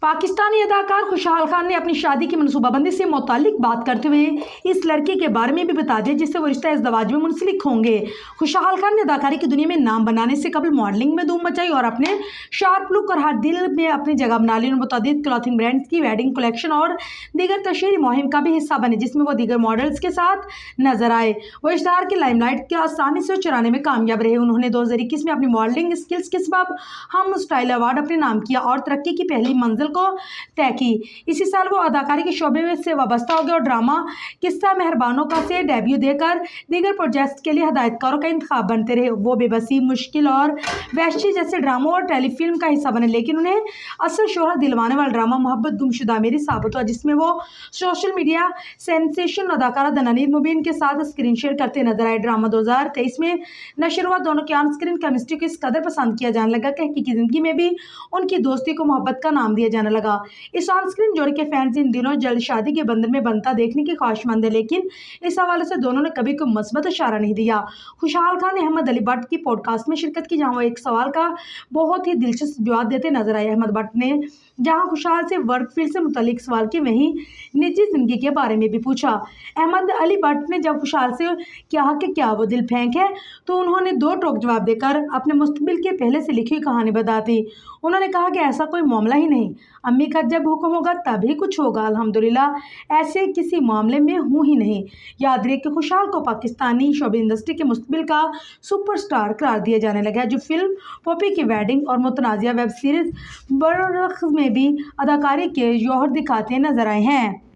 पाकिस्तानी अदाकार खुशहाल खान ने अपनी शादी की मनसूबाबंदी से मुतालिक बात करते हुए इस लड़की के बारे में भी बता दिया जिससे वो रिश्ता इज़्दवाज में मुंसलिक होंगे। खुशहाल खान ने अदाकारी की दुनिया में नाम बनाने से कबल मॉडलिंग में धूम मचाई और अपने शार्प लुक और हर दिल में अपनी जगह बना ली। मुतअद्दिद क्लॉथिंग ब्रांड्स की वेडिंग कलेक्शन और दीगर तशहीरी मुहिम का भी हिस्सा बने जिसमें वो दीगर मॉडल्स के साथ नजर आए। वो इश्तहार की लाइमलाइट के आसानी से चुराने में कामयाब रहे। उन्होंने 2021 में अपनी मॉडलिंग स्किल्स के सबब हम स्टाइल अवार्ड अपने नाम किया और तरक्की की पहली मंजिल को तय की। इसी साल वो अदाकारी के शोबे में से वाबस्ता हो गए और ड्रामा किस्सा मेहरबानों का से डेब्यू देकर दीगर प्रोजेक्ट्स के लिए हिदायतकारों का इंतखाब बनते रहे। वो बेबसी, मुश्किल और वहशी जैसे ड्रामों और टेलीफिल्म का हिस्सा बने, लेकिन उन्हें असल शोहरत दिलवाने वाला ड्रामा मोहब्बत गुमशुदा मेरी साबित हुआ जिसमें वो सोशल मीडिया सेंसेशन अदाकारा दनानीर मुबीन के साथ स्क्रीन शेयर करते नजर आए। ड्रामा 2023 में नशर हुआ। दोनों की ऑन स्क्रीन केमिस्ट्री को इस कदर पसंद किया जाने लगा कि हकीकी जिंदगी में भी उनकी दोस्ती को मोहब्बत का नाम दिया जाने लगा। इस ऑन स्क्रीन जोड़ी के फैंस इन दिनों जल्द शादी के बंधन में बनता देखने की ख्वाहिशमंद है, लेकिन इस हवाले से दोनों ने कभी कोई मस्बत इशारा नहीं दिया। खुशहाल खान ने अहमद अली भट्ट की पॉडकास्ट में शिरकत की जहां वो एक सवाल का बहुत ही दिलचस्प जवाब देते नजर आए। अहमद भट्ट ने जहां खुशहाल से वर्क फील्ड से मुतालिक सवाल के वहीं निजी जिंदगी के बारे में भी पूछा। अहमद अली भट्ट ने जब खुशहाल से कहा कि क्या वो दिल फेंक है तो उन्होंने दो टोक जवाब देकर अपने मुस्तकबिल के पहले से लिखी हुई कहानी बता दी। उन्होंने कहा कि ऐसा कोई मामला ही नहीं, अम्मी का जब हुक्म होगा तभी कुछ होगा। अल्हम्दुलिल्लाह ऐसे किसी मामले में हूँ ही नहीं। याद रहे कि खुशहाल को पाकिस्तानी शोबे इंडस्ट्री के मुस्तकबिल का सुपरस्टार करार दिया जाने लगा है, जो फिल्म पॉपी की वेडिंग और मुतनाज़िया वेब सीरीज बरख में भी अदाकारी के जौहर दिखाते नजर आए हैं।